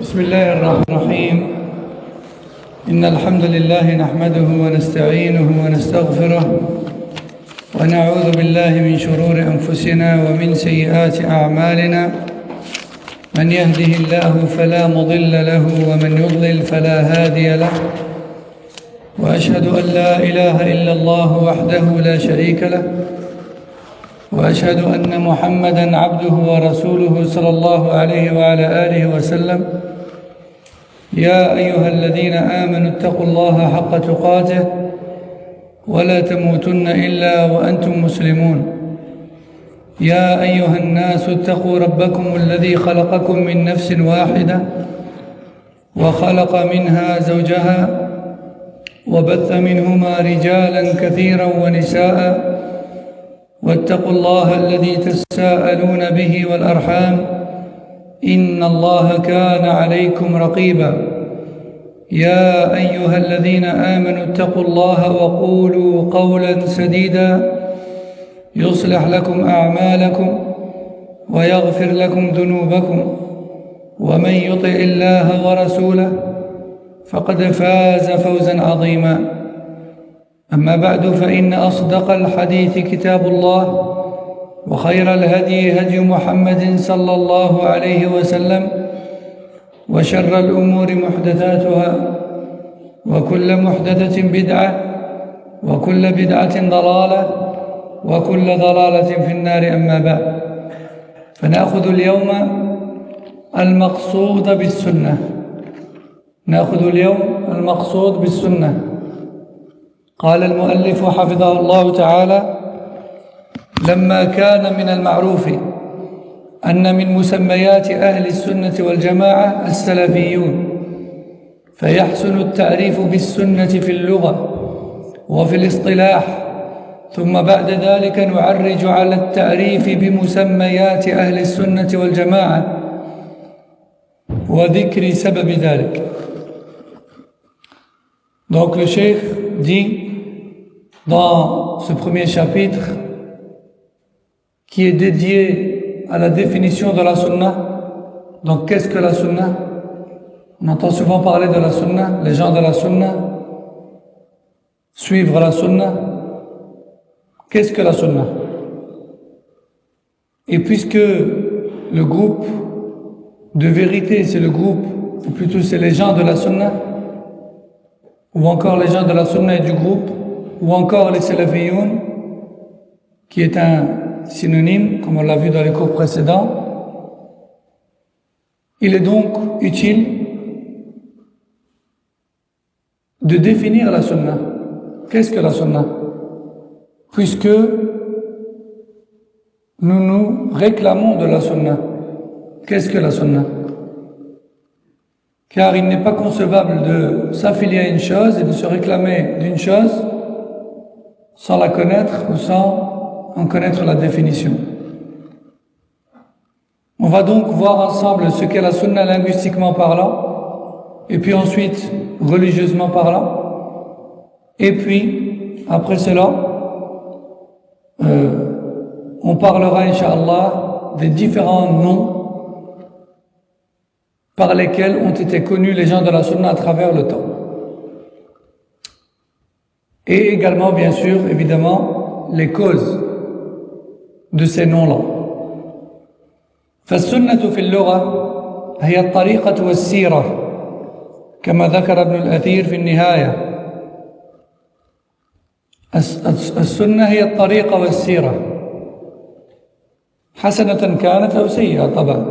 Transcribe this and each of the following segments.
بسم الله الرحمن الرحيم. إن الحمد لله نحمده ونستعينه ونستغفره ونعوذ بالله من شرور أنفسنا ومن سيئات أعمالنا. من يهده الله فلا مضل له ومن يضلل فلا هادي له، وأشهد أن لا إله إلا الله وحده لا شريك له، وأشهد أن محمدًا عبده ورسوله صلى الله عليه وعلى آله وسلم. يا أيها الذين آمنوا اتقوا الله حق تقاته ولا تموتن إلا وأنتم مسلمون. يا أيها الناس اتقوا ربكم الذي خلقكم من نفس واحدة وخلق منها زوجها وبث منهما رجالا كثيرا ونساء، واتقوا الله الذي تساءلون به والأرحام، إن الله كان عليكم رقيبا. يا أيها الذين آمنوا اتقوا الله وقولوا قولا سديدا يصلح لكم أعمالكم ويغفر لكم ذنوبكم، ومن يطع الله ورسوله فقد فاز فوزا عظيما. أما بعد، فإن أصدق الحديث كتاب الله، وخير الهدي هدي محمد صلى الله عليه وسلم، وشر الأمور محدثاتها، وكل محدثة بدعة، وكل بدعة ضلالة، وكل ضلالة في النار. أما بعد، فنأخذ اليوم المقصود بالسنة. نأخذ اليوم المقصود بالسنة. قال المؤلف حفظه الله تعالى: لما كان من المعروف أن من مسميات أهل السنة والجماعة السلفيون، فيحسن التعريف بالسنة في اللغة وفي الاصطلاح، ثم بعد ذلك نعرج على التعريف بمسميات أهل السنة والجماعة وذكر سبب ذلك. Donc le cheikh dit dans ce premier chapitre, qui est dédié à la définition de la sunna. Donc qu'est-ce que la sunna? On entend souvent parler de la sunna, les gens de la sunna, suivre la sunna. Qu'est-ce que la sunna? Et puisque le groupe de vérité, c'est le groupe, ou plutôt c'est les gens de la sunna, ou encore les gens de la sunna et du groupe, ou encore les salafiyoun, qui est un synonyme, comme on l'a vu dans les cours précédents, il est donc utile de définir la sunna. Qu'est-ce que la sunna? Puisque nous nous réclamons de la sunna. Qu'est-ce que la sunna? Car il n'est pas concevable de s'affilier à une chose et de se réclamer d'une chose sans la connaître ou sans en connaître la définition. On va donc voir ensemble ce qu'est la sunna linguistiquement parlant, et puis ensuite religieusement parlant, et puis après cela on parlera, Inch'Allah, des différents noms par lesquels ont été connus les gens de la sunna à travers le temps. Et également, bien sûr, évidemment, les causes de ces noms-là. فالسنة في اللغة هي الطريقة والسيرة، كما ذكر ابن الأثير في النهاية. السنة هي الطريقة والسيرة، حسنة كانت أو سيئة طبعا،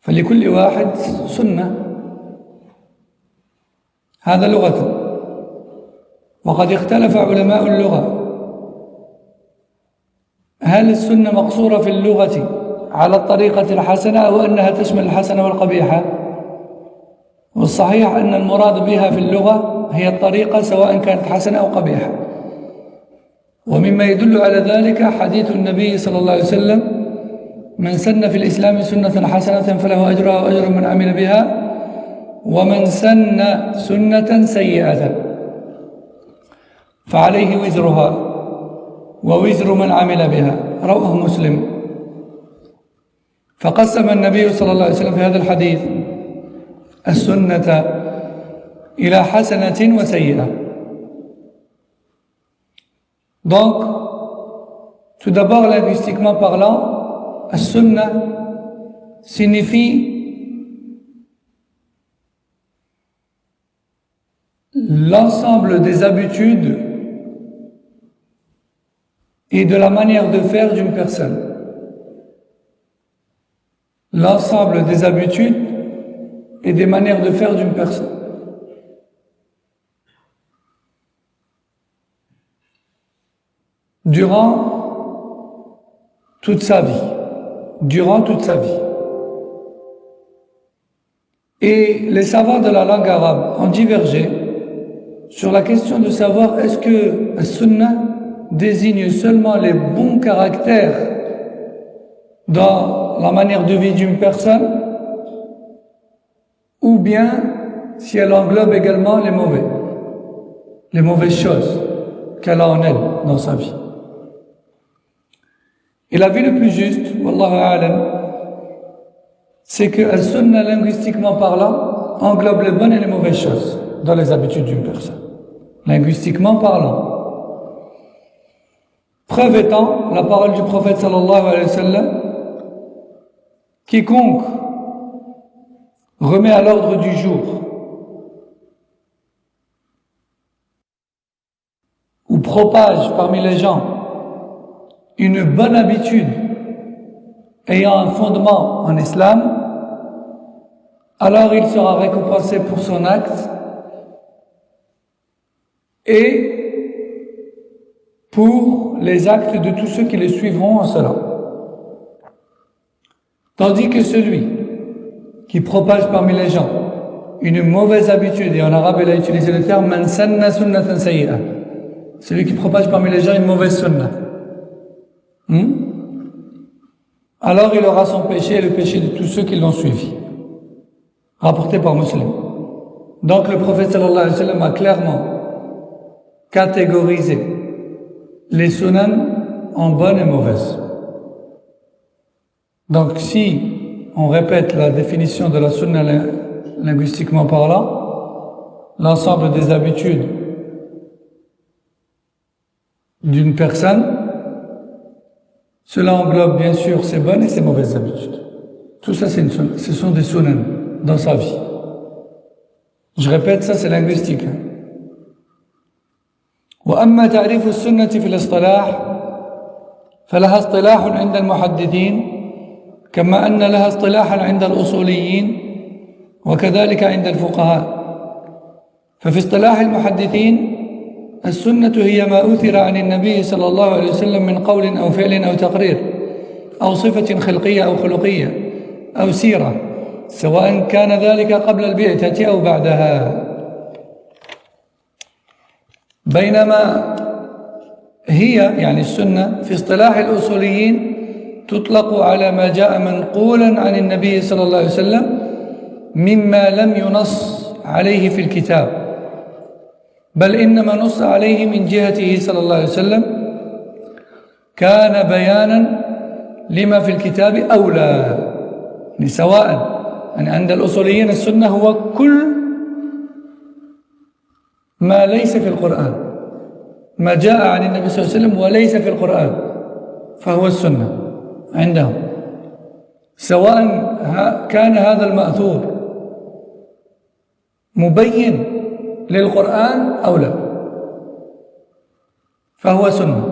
فلكل واحد سنة. هذا لغة. وقد اختلف علماء اللغة هل السنة مقصورة في اللغة على الطريقة الحسنة أو أنها تشمل الحسنة والقبيحة؟ والصحيح أن المراد بها في اللغة هي الطريقة سواء كانت حسنة أو قبيحة. ومما يدل على ذلك حديث النبي صلى الله عليه وسلم: من سن في الإسلام سنة حسنة فله أجرها وأجر من عمل بها، ومن سن سنة سيئة فعليه وزرها ووزر من عمل بها. رواه مسلم. فقسم النبي صلى الله عليه وسلم في هذا الحديث السنة إلى حسنة وسيئة. Donc, tout d'abord, linguistiquement parlant, as-sunnah signifie l'ensemble des habitudes et de la manière de faire d'une personne. L'ensemble des habitudes et des manières de faire d'une personne. Durant toute sa vie. Durant toute sa vie. Et les savants de la langue arabe ont divergé sur la question de savoir est-ce que la sunnah désigne seulement les bons caractères dans la manière de vie d'une personne, ou bien si elle englobe également les mauvaises choses qu'elle a en elle dans sa vie. Et la vie le plus juste, wallahu a'lam, c'est que al-sunnah, linguistiquement parlant, englobe les bonnes et les mauvaises choses dans les habitudes d'une personne. Linguistiquement parlant. Preuve étant la parole du prophète sallallahu alayhi wa sallam: quiconque remet à l'ordre du jour ou propage parmi les gens une bonne habitude ayant un fondement en islam, alors il sera récompensé pour son acte et pour les actes de tous ceux qui les suivront en cela. Tandis que celui qui propage parmi les gens une mauvaise habitude, et en arabe il a utilisé le terme man sanna sunnatan sayyi'a, celui qui propage parmi les gens une mauvaise sunnah, alors il aura son péché et le péché de tous ceux qui l'ont suivi. Rapporté par Muslim. Donc le prophète sallallahu alayhi wa sallam a clairement catégorisé les sunan en bonnes et mauvaises. Donc si on répète la définition de la sunna linguistiquement parlant, l'ensemble des habitudes d'une personne, cela englobe bien sûr ses bonnes et ses mauvaises habitudes. Tout ça, ce sont des sunan dans sa vie. Je répète, ça c'est linguistique. وأما تعريف السنة في الاصطلاح فلها اصطلاح عند المحدثين كما أن لها اصطلاحا عند الأصوليين وكذلك عند الفقهاء. ففي اصطلاح المحدثين السنة هي ما أثر عن النبي صلى الله عليه وسلم من قول أو فعل أو تقرير أو صفة خلقية أو خلقية أو سيرة، سواء كان ذلك قبل البعثة أو بعدها. بينما هي يعني السنة في اصطلاح الأصوليين تطلق على ما جاء منقولا عن النبي صلى الله عليه وسلم مما لم ينص عليه في الكتاب، بل إنما نص عليه من جهته صلى الله عليه وسلم كان بيانا لما في الكتاب أولى. يعني سواء يعني عند الأصوليين السنة هو كل ما ليس في القرآن، ما جاء عن النبي صلى الله عليه وسلم وليس في القرآن فهو السنة عندهم، سواء كان هذا المأثور مبين للقرآن أو لا فهو سنة.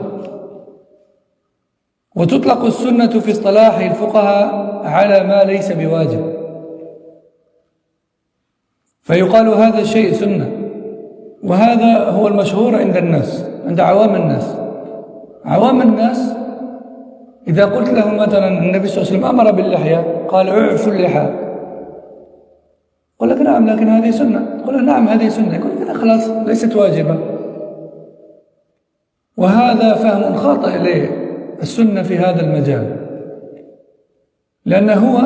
وتطلق السنة في اصطلاح الفقهاء على ما ليس بواجب، فيقال هذا الشيء سنة، وهذا هو المشهور عند الناس، عند عوام الناس. عوام الناس إذا قلت لهم مثلا النبي صلى الله عليه وسلم أمر باللحية، قال اعفوا اللحى، يقول لك نعم لكن هذه سنة، يقول نعم هذه سنة، يقول لك خلاص ليست واجبة. وهذا فهم خاطئ للسنة في هذا المجال، لأنه هو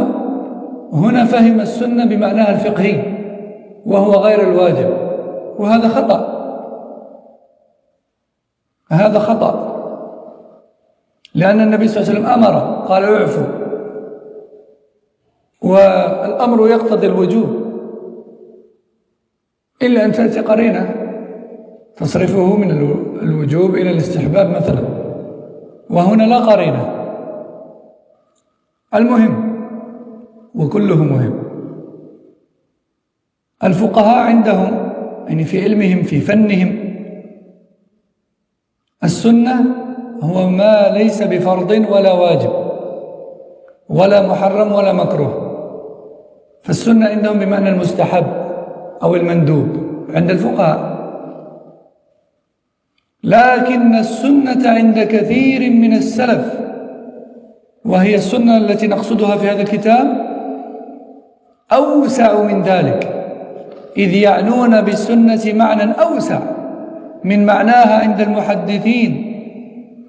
هنا فهم السنة بمعناها الفقهي وهو غير الواجب، وهذا خطأ. هذا خطأ، لأن النبي صلى الله عليه وسلم أمر قال اعفوا، والأمر يقتضي الوجوب إلا أن تأتي قرينة تصرفه من الوجوب إلى الاستحباب مثلا، وهنا لا قرينة. المهم، وكله مهم، الفقهاء عندهم يعني في علمهم في فنهم السنة هو ما ليس بفرض ولا واجب ولا محرم ولا مكروه. فالسنة عندهم بمعنى المستحب أو المندوب عند الفقهاء. لكن السنة عند كثير من السلف، وهي السنة التي نقصدها في هذا الكتاب، أوسع من ذلك، إذ يعنون بالسنة معنى أوسع من معناها عند المحدثين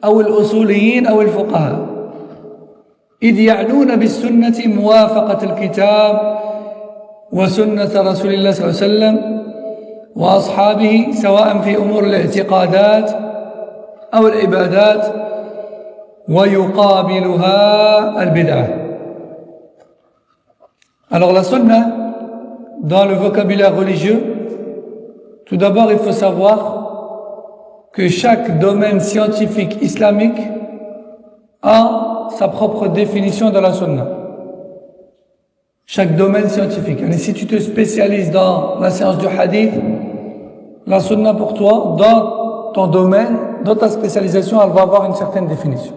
أو الأصوليين أو الفقهاء، إذ يعنون بالسنة موافقة الكتاب وسنة رسول الله صلى الله عليه وسلم وأصحابه، سواء في أمور الاعتقادات أو العبادات، ويقابلها البدعة. Alors la sunna, dans le vocabulaire religieux, tout d'abord il faut savoir que chaque domaine scientifique islamique a sa propre définition de la sunna. Chaque domaine scientifique. Et si tu te spécialises dans la science du hadith, la sunna pour toi, dans ton domaine, dans ta spécialisation, elle va avoir une certaine définition.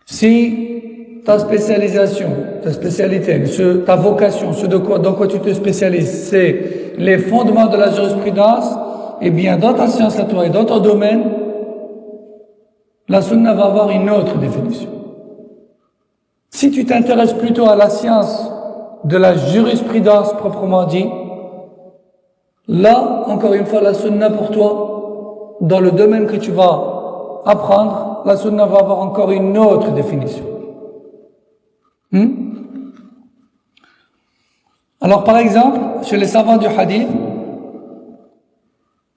Si ta spécialisation, ta spécialité, ta vocation, dans quoi tu te spécialises, c'est les fondements de la jurisprudence, eh bien dans ta science à toi et dans ton domaine, la sunna va avoir une autre définition. Si tu t'intéresses plutôt à la science de la jurisprudence proprement dit, là, encore une fois, la sunna pour toi, dans le domaine que tu vas apprendre, la sunna va avoir encore une autre définition. Alors, par exemple, chez les savants du hadith,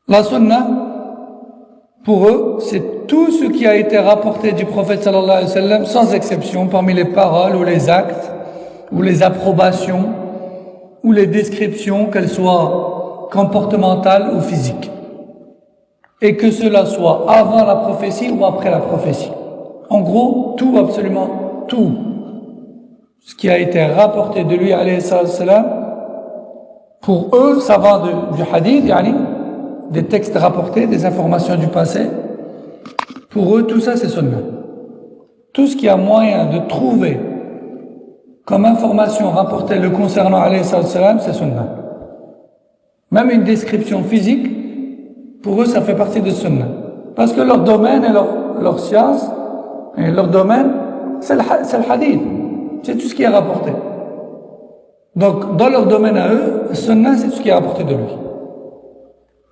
la sunna, pour eux, c'est tout ce qui a été rapporté du prophète sallallahu alayhi wa sallam, sans exception, parmi les paroles ou les actes, ou les approbations, ou les descriptions, qu'elles soient comportementales ou physiques. Et que cela soit avant la prophétie ou après la prophétie. En gros, tout, absolument tout, ce qui a été rapporté de lui, alayhi salam, pour eux, ça va du hadith, yani, des textes rapportés, des informations du passé. Pour eux, tout ça, c'est sunna. Tout ce qui a moyen de trouver comme information rapportée le concernant, alayhi salam, c'est sunna. Même une description physique, pour eux, ça fait partie de sunna. Parce que leur domaine et leur science, et leur domaine, c'est le hadith. C'est tout ce qui est rapporté. Donc, dans leur domaine à eux, sunna, c'est tout ce qui est rapporté de lui.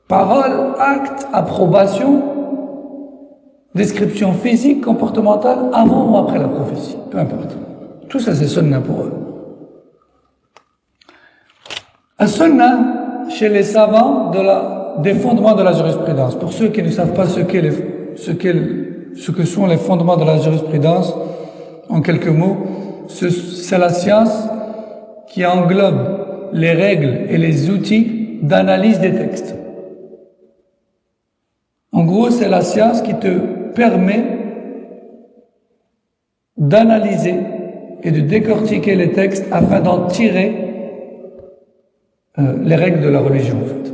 Parole, acte, approbation, description physique, comportementale, avant ou après la prophétie. Peu importe. Tout ça, c'est sunna pour eux. Un sunna, chez les savants, des fondements de la jurisprudence. Pour ceux qui ne savent pas ce que sont les fondements de la jurisprudence, en quelques mots, c'est la science qui englobe les règles et les outils d'analyse des textes. En gros, c'est la science qui te permet d'analyser et de décortiquer les textes afin d'en tirer les règles de la religion, en fait.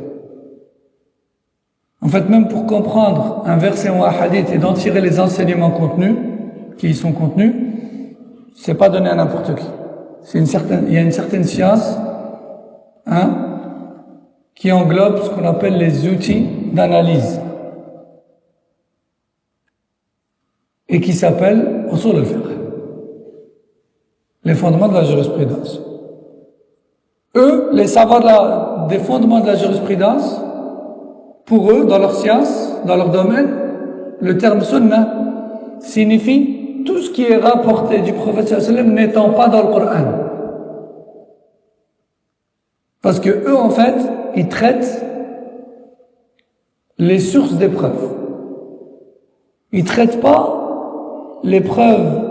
En fait, même pour comprendre un verset ou un hadith et d'en tirer les enseignements contenus, qui y sont contenus, c'est pas donné à n'importe qui. Il y a une certaine science, qui englobe ce qu'on appelle les outils d'analyse. Et qui s'appelle usul al-fiqh, les fondements de la jurisprudence. Eux, les savants des fondements de la jurisprudence, pour eux, dans leur science, dans leur domaine, le terme sunna signifie tout ce qui est rapporté du prophète sallallahu alayhi wa sallam n'étant pas dans le Coran. Parce que eux, en fait, ils traitent les sources des preuves. Ils traitent pas les preuves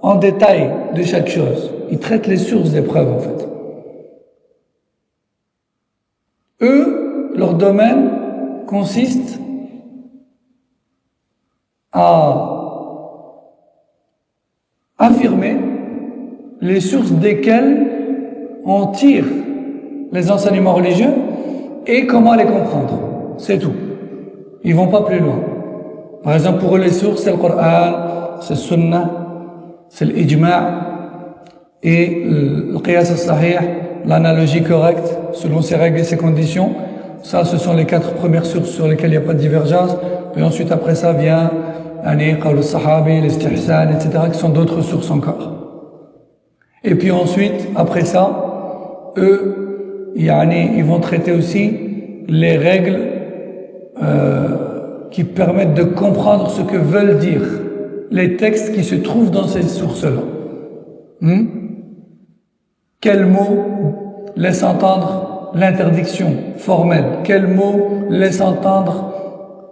en détail de chaque chose. Ils traitent les sources des preuves, en fait. Eux, leur domaine consiste à affirmer les sources desquelles on tire les enseignements religieux et comment les comprendre. C'est tout. Ils vont pas plus loin. Par exemple, pour eux, les sources, c'est le Coran, c'est le Sunnah, c'est l'Ijma' et le Qiyas al-Sahih, l'analogie correcte, selon ses règles et ses conditions. Ça, ce sont les 4 premières sources sur lesquelles il n'y a pas de divergence. Et ensuite, après ça, vient Qawl al-Sahabi, l'Istihsan, etc., qui sont d'autres sources encore. Et puis ensuite, après ça, eux, ils vont traiter aussi les règles qui permettent de comprendre ce que veulent dire les textes qui se trouvent dans ces sources-là. Quel mot laisse entendre l'interdiction formelle? Quel mot laisse entendre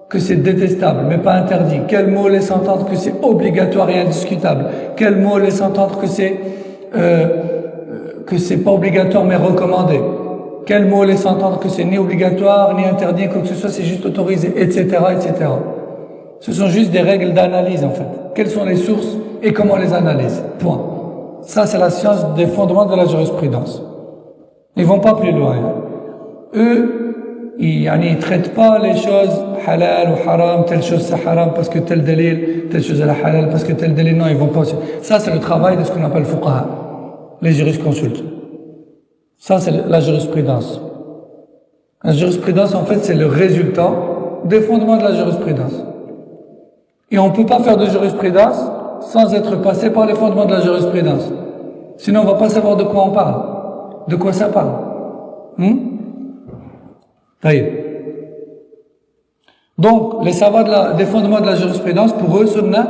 que c'est détestable mais pas interdit? Quel mot laisse entendre que c'est obligatoire et indiscutable? Quel mot laisse entendre que c'est pas obligatoire mais recommandé? Quel mot laisse entendre que c'est ni obligatoire ni interdit, quoi que ce soit, c'est juste autorisé, etc., etc. Ce sont juste des règles d'analyse, en fait. Quelles sont les sources et comment on les analyse? Point. Ça, c'est la science des fondements de la jurisprudence. Ils vont pas plus loin. Eux, ils traitent pas les choses halal ou haram, telle chose c'est haram parce que tel délil, telle chose est halal parce que tel délil, non, ils vont pas. Ça, c'est le travail de ce qu'on appelle fuqaha, les jurisconsultes. Ça, c'est la jurisprudence. La jurisprudence, en fait, c'est le résultat des fondements de la jurisprudence. Et on ne peut pas faire de jurisprudence sans être passé par les fondements de la jurisprudence. Sinon, on ne va pas savoir de quoi on parle. De quoi ça parle. Donc, les savoirs des fondements de la jurisprudence, pour eux, sunnah,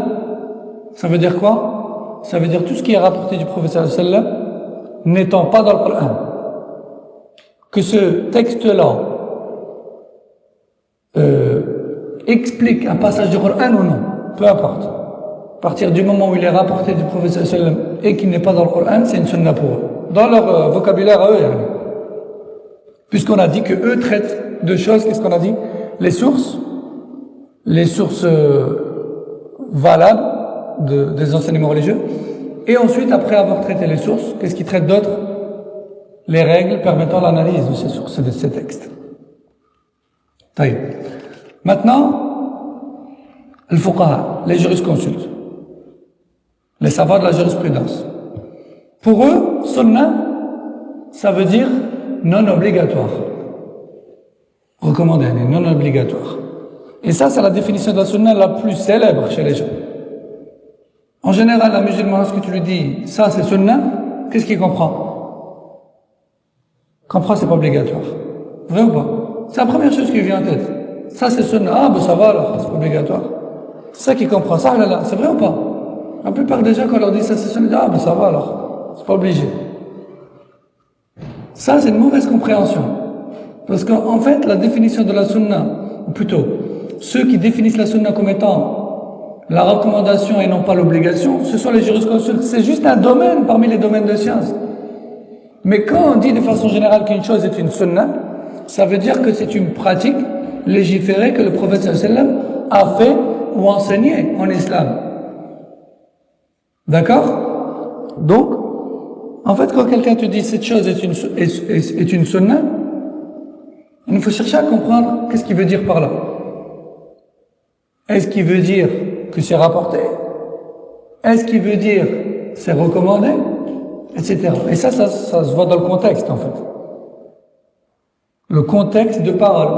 ça veut dire quoi? Ça veut dire tout ce qui est rapporté du prophète sallallahu alayhi wa sallam, n'étant pas dans le Coran. Que ce texte-là explique un passage du Coran ou non, peu importe. À partir du moment où il est rapporté du prophète sallallahu alayhi wa sallam et qu'il n'est pas dans le Coran, c'est une sunna pour eux. Dans leur vocabulaire à eux, puisqu'on a dit que eux traitent de choses, qu'est-ce qu'on a dit? Les sources valables des enseignements religieux, et ensuite, après avoir traité les sources, qu'est-ce qu'ils traitent d'autre? Les règles permettant l'analyse de ces sources, de ces textes. Maintenant, le fuqaha, les jurisconsultes, les savoirs de la jurisprudence. Pour eux, sunnah, ça veut dire non obligatoire. Recommandé, non obligatoire. Et ça, c'est la définition de la sunnah la plus célèbre chez les gens. En général, la musulmane, lorsque tu lui dis ça c'est sunnah, qu'est-ce qu'il comprend? Comprend, c'est pas obligatoire. Vrai ou pas? C'est la première chose qui lui vient en tête. Ça c'est sunnah. Ah, ben ça va alors, c'est pas obligatoire. C'est ça qu'il comprend. Ça, là, c'est vrai ou pas? La plupart des gens, quand on leur dit ça c'est sunnah, ah, ben ça va alors, c'est pas obligé. Ça, c'est une mauvaise compréhension. Parce qu'en fait, la définition de la sunnah, ou plutôt, ceux qui définissent la sunnah comme étant la recommandation et non pas l'obligation, ce sont les jurisconsultes. C'est juste un domaine parmi les domaines de science. Mais quand on dit de façon générale qu'une chose est une sunnah, ça veut dire que c'est une pratique légiférée que le prophète sallallahu alayhi wa sallam a fait ou enseigné en islam. D'accord? Donc, en fait, quand quelqu'un te dit cette chose est une sunnah, il faut chercher à comprendre qu'est-ce qu'il veut dire par là. Est-ce qu'il veut dire que c'est rapporté? Est-ce qu'il veut dire c'est recommandé? Etc. Et ça se voit dans le contexte, en fait. Le contexte de parole.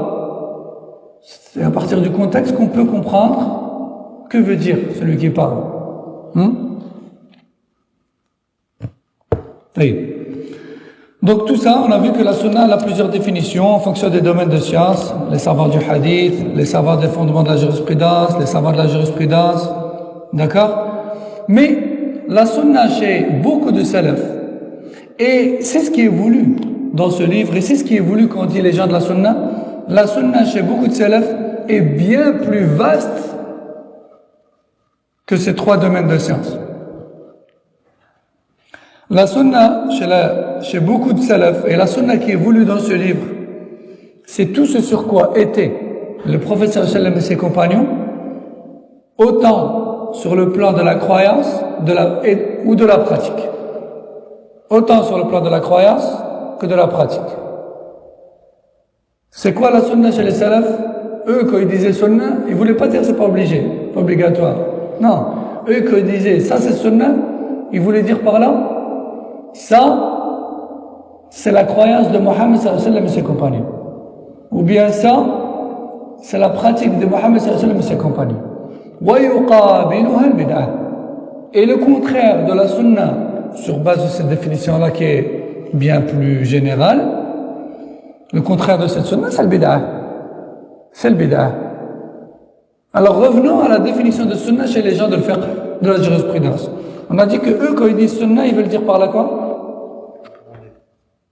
C'est à partir du contexte qu'on peut comprendre que veut dire celui qui parle. Donc tout ça, on a vu que la sunna a plusieurs définitions en fonction des domaines de science, les savoirs du hadith, les savoirs des fondements de la jurisprudence, les savoirs de la jurisprudence, d'accord? Mais la sunna chez beaucoup de salaf, et c'est ce qui est voulu dans ce livre, et c'est ce qui est voulu quand on dit les gens de la sunna chez beaucoup de salaf est bien plus vaste que ces 3 domaines de science. La sunna, chez beaucoup de salaf, et la sunna qui est voulue dans ce livre, c'est tout ce sur quoi étaient le prophète sallallahu alayhi wa sallam et ses compagnons, autant sur le plan de la croyance ou de la pratique. Autant sur le plan de la croyance que de la pratique. C'est quoi la sunna chez les salafs? Eux, quand ils disaient sunna, ils voulaient pas dire c'est pas obligé, pas obligatoire. Non. Eux, quand ils disaient ça c'est sunna, ils voulaient dire par là, ça, c'est la croyance de Mohammed sallallahu alayhi wa sallam et ses compagnons. Ou bien ça, c'est la pratique de Mohammed sallallahu alayhi wa sallam et ses compagnons. وَيُقَابِلُهَا الْبِدْعَةِ. Et le contraire de la sunna, sur base de cette définition-là qui est bien plus générale, le contraire de cette sunna, c'est le bid'ah. C'est le bid'ah. Alors revenons à la définition de sunna chez les gens de la jurisprudence. On a dit que eux, quand ils disent sunna, ils veulent dire par là quoi?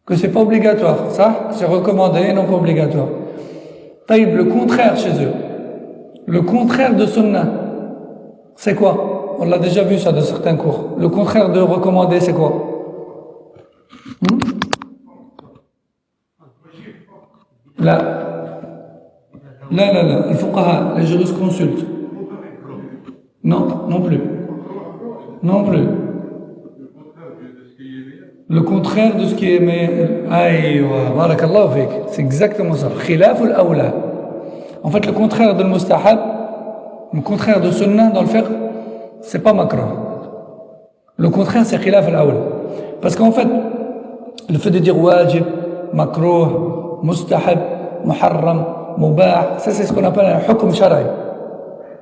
Que c'est pas obligatoire, ça? C'est recommandé et non pas obligatoire. Taïb, le contraire chez eux. Le contraire de sunna, c'est quoi? On l'a déjà vu ça dans certains cours. Le contraire de recommandé, c'est quoi? La, les fuqaha, les juristes consultent. Non, non plus. Non plus. Le contraire de ce qui est meilleur. Aïwa, barakallahu fik. C'est exactement ça. Khilaf al-awla. En fait, le contraire de mustahab, le contraire de sunnah dans le fiqh, c'est pas makruh. Le contraire, c'est khilaf al-awla. Parce qu'en fait, le fait de dire wajib, makruh, mustahab, muharram, mubah, ça c'est ce qu'on appelle un hukm shara'i.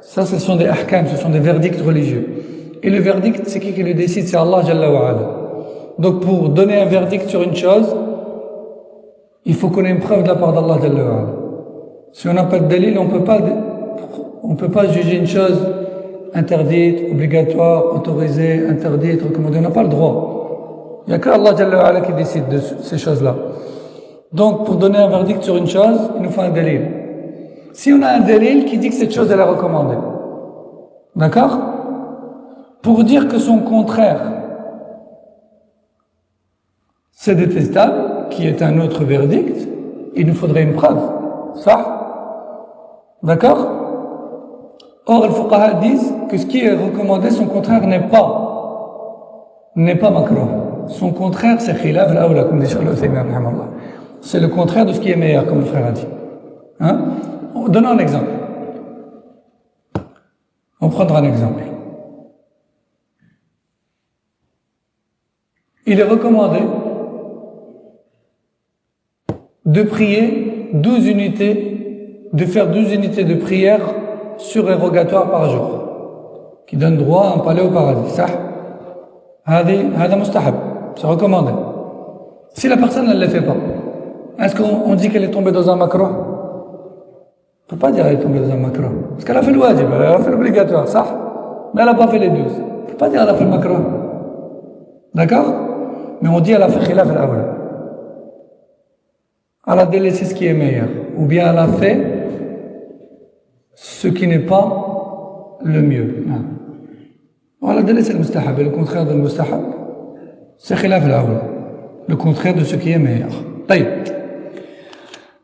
Ça, ce sont des ahkam, ce sont des verdicts religieux. Et le verdict, c'est qui le décide? C'est Allah Jalla wa Ala. Donc pour donner un verdict sur une chose, il faut qu'on ait une preuve de la part d'Allah Jalla wa Ala. Si on n'a pas de dalil, on peut pas juger une chose interdite, obligatoire, autorisée, interdite, recommandée. On n'a pas le droit. Il n'y a que Allah Jalla wa Ala qui décide de ces choses-là. Donc, pour donner un verdict sur une chose, il nous faut un dalil. Si on a un dalil qui dit que cette chose elle est recommandée, d'accord? Pour dire que son contraire, c'est détestable, qui est un autre verdict, il nous faudrait une preuve. Ça? D'accord? Or, les fuqaha disent que ce qui est recommandé, son contraire n'est pas makruh. Son contraire, c'est khilaf al-awla, comme dit Cheikh al-Uthaymin, rahimahullah. C'est le contraire de ce qui est meilleur, comme le frère a dit. Hein? Donnons un exemple. On prendra un exemple. Il est recommandé de prier 12 unités, de faire 12 unités de prière surérogatoire par jour, qui donne droit à un palais au paradis. Ça, هذا مستحب, c'est recommandé. Si la personne ne le fait pas, est-ce qu'on dit qu'elle est tombée dans un makruh? On peut pas dire qu'elle est tombée dans un makruh. Parce qu'elle a fait le wajib, elle a fait l'obligatoire, ça. Mais elle n'a pas fait les 12. On peut pas dire qu'elle a fait le makruh. D'accord? Mais on dit qu'elle a fait khilaf al-awla. Elle a délaissé ce qui est meilleur. Ou bien elle a fait ce qui n'est pas le mieux. Elle a délaissé le mustahab. Et le contraire de le mustahab, c'est khilaf al-awla. Le contraire de ce qui est meilleur. Taïb.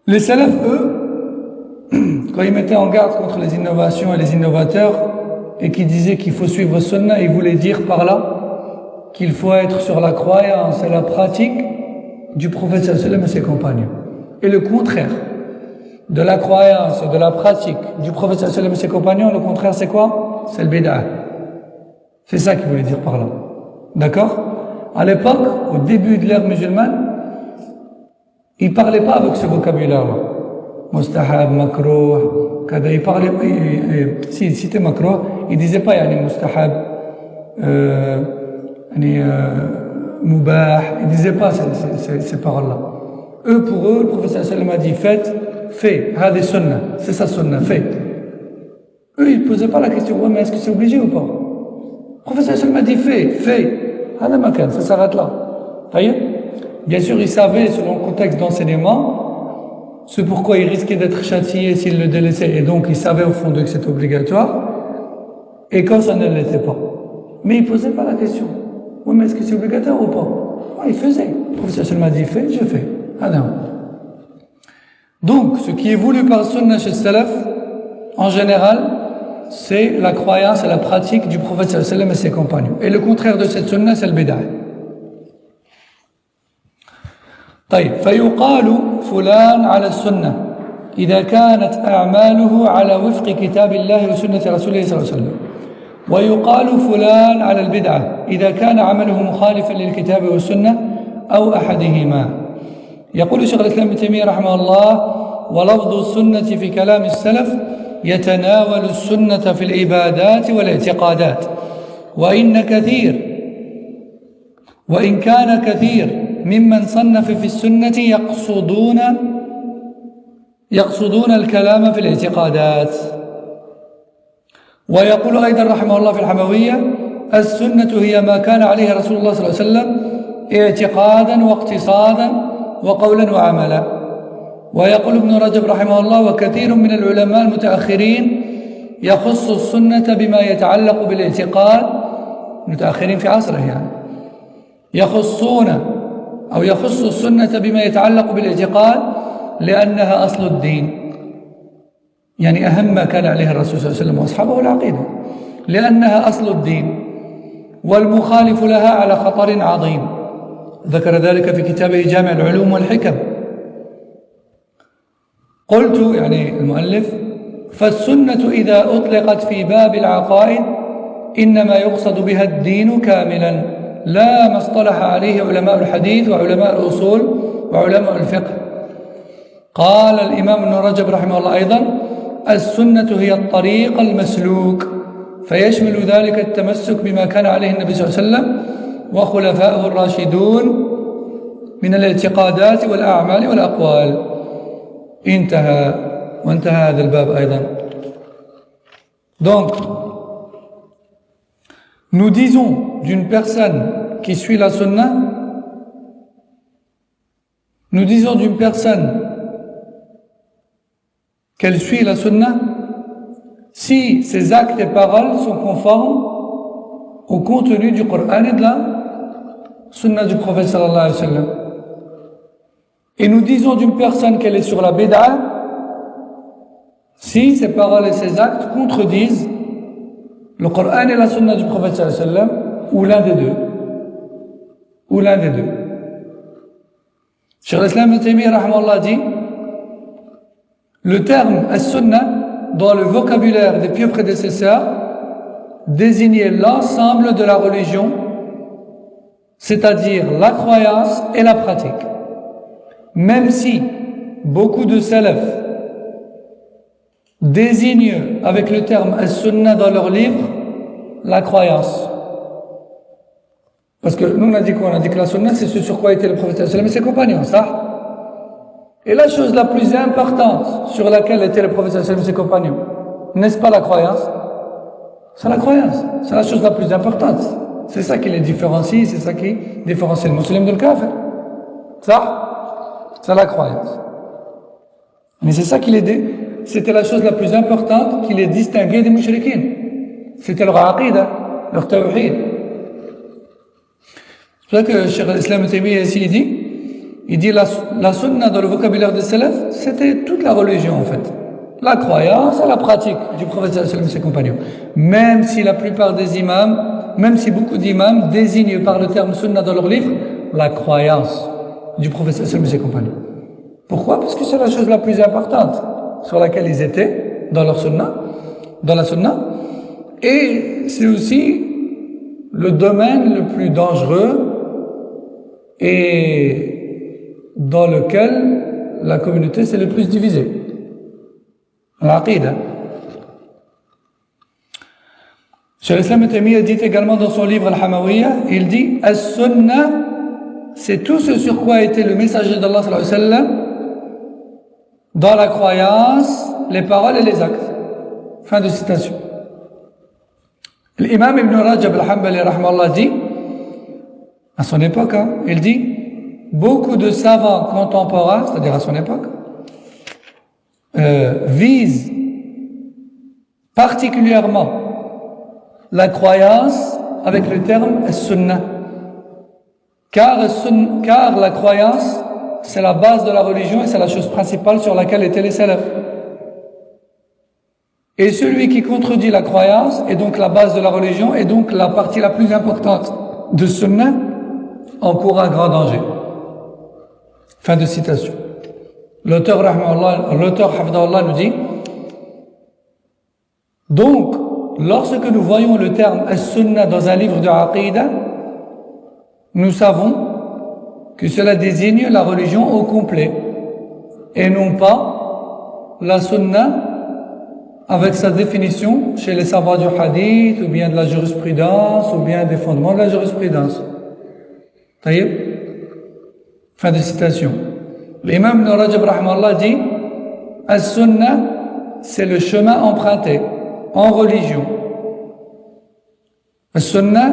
Les salafs, eux, quand ils mettaient en garde contre les innovations et les innovateurs, et qui disaient qu'il faut suivre sunnah, ils voulaient dire par là qu'il faut être sur la croyance et la pratique du prophète sallallahu alayhi wa sallam et ses compagnons. Et le contraire de la croyance et de la pratique du prophète sallallahu alayhi wa sallam et ses compagnons, le contraire c'est quoi? C'est le bid'ah. C'est ça qu'ils voulaient dire par là. D'accord? À l'époque, au début de l'ère musulmane, ils parlaient pas avec ce vocabulaire-là. Mustahab, makruh, kada. Ils parlaient, si c'était makruh, ils disaient pas, yani mustahab, mubah. Ils disaient pas ces paroles-là. Eux, pour eux, le prophète sallallahu alayhi wa sallam a dit, faites, hadi sunnah. C'est ça sunnah, faites. Eux, ils posaient pas la question, ouais, mais est-ce que c'est obligé ou pas? Le prophète sallallahu alayhi wa sallam a dit, faites. Hada makan, ça s'arrête là. Taïe? Bien sûr, ils savaient, selon le contexte d'enseignement, ce pourquoi ils risquaient d'être châtiés s'ils le délaissaient, et donc ils savaient au fond d'eux que c'était obligatoire, et quand ça ne l'était pas. Mais ils ne posaient pas la question. Oui, mais est-ce que c'est obligatoire ou pas? Oui, il faisait. Le professeur sallam a dit fais, je fais. Ah non. Donc, ce qui est voulu par Sunna chez Salaf, en général, c'est la croyance et la pratique du prophète sallallahu alayhi wa sallam et ses compagnons. Et le contraire de cette Sunna, c'est le bid'ah. طيب فيقال فلان على السنة إذا كانت أعماله على وفق كتاب الله وسنة رسوله صلى الله عليه وسلم ويقال فلان على البدعة إذا كان عمله مخالفا للكتاب والسنة أو أحدهما. يقول شيخ الإسلام ابن تيمية رحمه الله ولفظ السنة في كلام السلف يتناول السنة في العبادات والاعتقادات وإن كان كثير ممن صنف في السنة يقصدون الكلام في الاعتقادات. ويقول أيضا رحمه الله في الحموية السنة هي ما كان عليه رسول الله صلى الله عليه وسلم اعتقادا واقتصادا وقولا وعملا. ويقول ابن رجب رحمه الله وكثير من العلماء المتأخرين يخص السنة بما يتعلق بالاعتقاد، متأخرين في عصره يعني، يخص السنة بما يتعلق بالاعتقاد لأنها أصل الدين، يعني أهم ما كان عليه الرسول صلى الله عليه وسلم وأصحابه العقيدة، لأنها أصل الدين والمخالف لها على خطر عظيم. ذكر ذلك في كتابه جامع العلوم والحكم. قلت يعني المؤلف فالسنة إذا أطلقت في باب العقائد إنما يقصد بها الدين كاملا لا ما اصطلح عليه علماء الحديث وعلماء الأصول وعلماء الفقه. قال الإمام ابن رجب رحمه الله أيضا السنة هي الطريق المسلوك فيشمل ذلك التمسك بما كان عليه النبي صلى الله عليه وسلم وخلفائه الراشدون من الاعتقادات والأعمال والأقوال. وانتهى هذا الباب أيضا. Donc, nous disons d'une personne qui suit la sunna, nous disons d'une personne qu'elle suit la sunna si ses actes et paroles sont conformes au contenu du Coran et de la sunna du prophète sallallahu alayhi wa sallam. Et nous disons d'une personne qu'elle est sur la bid'a si ses paroles et ses actes contredisent le Coran et la sunna du prophète sallallahu alayhi wa sallam, ou l'un des deux. Cheikh l'Islam Ibn Taymiyyah rahimahullah dit le terme as-sunnah dans le vocabulaire des pieux prédécesseurs désignait l'ensemble de la religion, c'est-à-dire la croyance et la pratique. Même si beaucoup de salaf désignent avec le terme as-sunnah dans leurs livres la croyance. Parce que nous on a dit quoi? On a dit que la sunnah c'est ce sur quoi était le prophète sallallahu alayhi wa sallam et ses compagnons, ça. Et la chose la plus importante sur laquelle étaient le prophète sallallahu alayhi wa sallam et ses compagnons, n'est-ce pas la croyance? C'est la croyance, c'est la chose la plus importante. C'est ça qui les différencie, c'est ça qui différencie le musulman de le kafir. Ça, c'est la croyance. Mais c'est ça qui c'était la chose la plus importante qui les distinguait des mushrikines. C'était leur aqidah, leur tawhid. C'est pour ça que Cheikh l'Islam Ibn Taymiyyah ici il dit la sunna dans le vocabulaire des salafs, c'était toute la religion en fait. La croyance et la pratique du prophète sallallahu alayhi wa sallam et ses compagnons. Même si la plupart des imams, même si beaucoup d'imams désignent par le terme sunna dans leur livre la croyance du prophète sallallahu alayhi wa sallam et ses compagnons. Pourquoi? Parce que c'est la chose la plus importante sur laquelle ils étaient dans la sunna, et c'est aussi le domaine le plus dangereux et dans lequel la communauté s'est le plus divisée. L'aqida. Cheikh l'Islam Ibn Taymiyyah dit également dans son livre Al-Hamawiyya, il dit As-Sunnah, c'est tout ce sur quoi était le messager d'Allah sallallahu alayhi wa sallam dans la croyance, les paroles et les actes. Fin de citation. L'imam Ibn Rajab al-Hanbali rahimahullah dit, à son époque, il dit, beaucoup de savants contemporains, c'est-à-dire à son époque, visent particulièrement la croyance avec le terme as-sunnah. car la croyance, c'est la base de la religion et c'est la chose principale sur laquelle étaient les salafs. Et celui qui contredit la croyance, et donc la base de la religion, et donc la partie la plus importante de Sunnah, encourt un grand danger. Fin de citation. L'auteur Hafidahullah nous dit, donc, lorsque nous voyons le terme As-Sunnah dans un livre de Aqidah, nous savons que cela désigne la religion au complet, et non pas la Sunnah avec sa définition chez les savants du hadith, ou bien de la jurisprudence, ou bien des fondements de la jurisprudence. Taïeb. Fin de citation. L'imam Ibn Rajab rahimahullah dit, As-Sunnah, c'est le chemin emprunté en religion. As-Sunnah,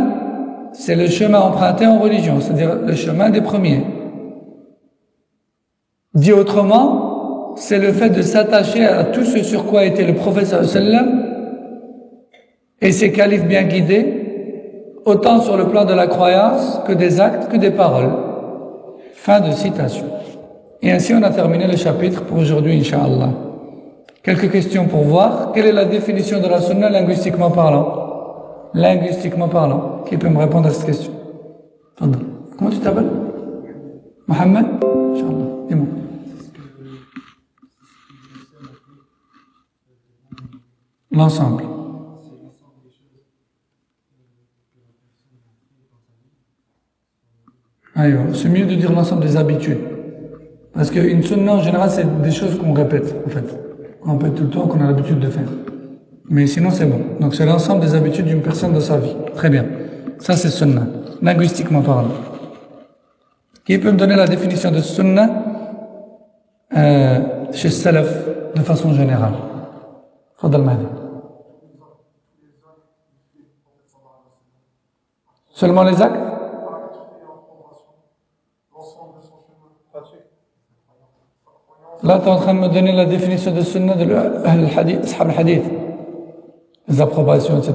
c'est le chemin emprunté en religion, c'est-à-dire le chemin des premiers. Dit autrement, c'est le fait de s'attacher à tout ce sur quoi était le prophète sallam et ses califes bien guidés, autant sur le plan de la croyance que des actes, que des paroles. Fin de citation. Et ainsi on a terminé le chapitre pour aujourd'hui, Inch'Allah. Quelques questions pour voir. Quelle est la définition de la sunna linguistiquement parlant? Linguistiquement parlant. Qui peut me répondre à cette question? Comment tu t'appelles? Mohamed? Inch'Allah. Dis-moi. L'ensemble. C'est mieux de dire l'ensemble des habitudes. Parce qu'une sunna, en général, c'est des choses qu'on répète, en fait. On répète tout le temps, qu'on a l'habitude de faire. Mais sinon, c'est bon. Donc, c'est l'ensemble des habitudes d'une personne dans sa vie. Très bien. Ça, c'est sunna. Linguistiquement parlant. Qui peut me donner la définition de sunna chez Salaf, de façon générale? Fadal Mahdi. Seulement les actes? Là, tu es en train de me donner la définition de sunnah de l'ashab al-hadith, les approbations, etc.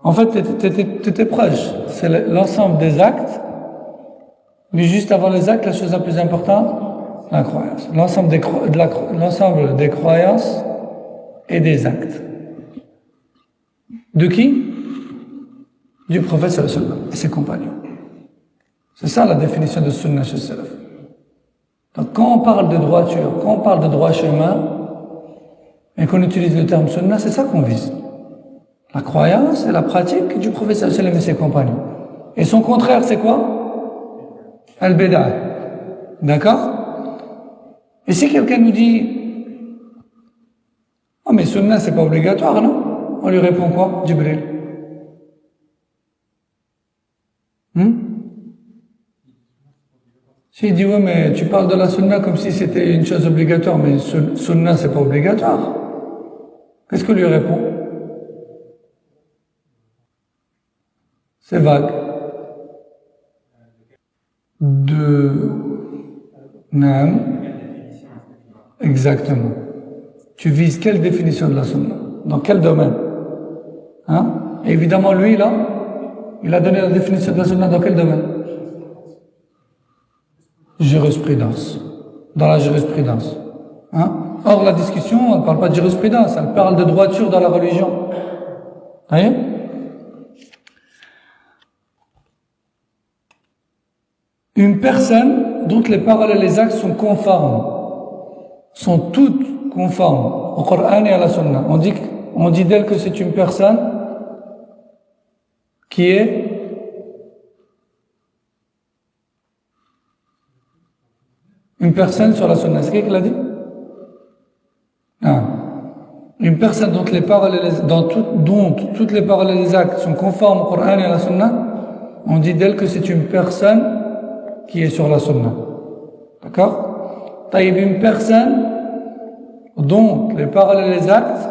En fait, tu étais proche. C'est l'ensemble des actes, mais juste avant les actes, la chose la plus importante, la croyance. L'ensemble des croyances et des actes. De qui? Du prophète sallallahu alayhi wa sallam et ses compagnons. C'est ça la définition de sunnah chez Salaf. Donc quand on parle de droiture, quand on parle de droit chemin, et qu'on utilise le terme sunnah, c'est ça qu'on vise. La croyance et la pratique du prophète sallallahu alayhi wa sallam et ses compagnons. Et son contraire, c'est quoi? Al-Bid'ah. D'accord? Et si quelqu'un nous dit, oh mais sunnah c'est pas obligatoire, non? On lui répond quoi? Jibril. S'il dit, ouais, mais tu parles de la sunna comme si c'était une chose obligatoire, mais sunna, c'est pas obligatoire. Qu'est-ce qu'on lui répond? C'est vague. Naam. Exactement. Tu vises quelle définition de la sunna? Dans quel domaine? Et évidemment, lui, là, il a donné la définition de la sunna dans quel domaine? Jurisprudence. Dans la jurisprudence. Or, la discussion, elle ne parle pas de jurisprudence, elle parle de droiture dans la religion. Voyez? Une personne dont les paroles et les actes sont conformes, sont toutes conformes au Coran et à la Sunna. On dit d'elle que c'est une personne qui est une personne sur la Sunna. C'est qui l'a dit? Une personne dont les paroles et dont toutes les paroles et les actes sont conformes au Coran et à la Sunna, on dit d'elle que c'est une personne qui est sur la Sunna. D'accord? Taïb, une personne dont les paroles et les actes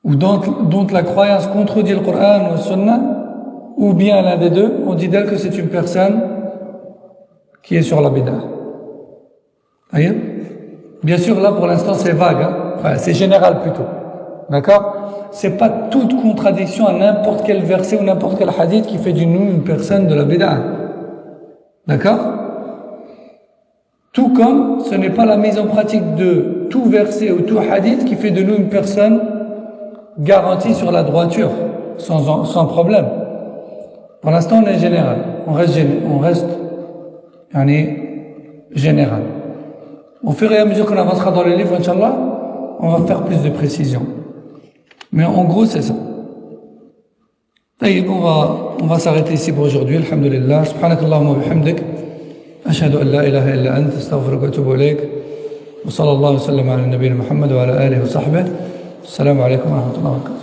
ou dont la croyance contredit le Coran ou la Sunna, ou bien l'un des deux, on dit d'elle que c'est une personne qui est sur la bid'ah. Bien sûr, là, pour l'instant, c'est vague, enfin, c'est général plutôt. D'accord? C'est pas toute contradiction à n'importe quel verset ou n'importe quel hadith qui fait de nous une personne de la bid'a. D'accord? Tout comme ce n'est pas la mise en pratique de tout verset ou tout hadith qui fait de nous une personne garantie sur la droiture, sans problème. Pour l'instant, on est général. On reste général. Au fur et à mesure qu'on avancera dans le livre, Inch'Allah, on va faire plus de précision. Mais en gros, c'est ça. On va s'arrêter ici pour aujourd'hui. Alhamdulillah. Subhanakallahumma wa bihamdik. أشهد أن لا إله إلا أنت أستغفرك وأتوب إليك وصلى الله وسلم على النبي محمد وعلى آله وصحبه السلام عليكم ورحمة الله وبركاته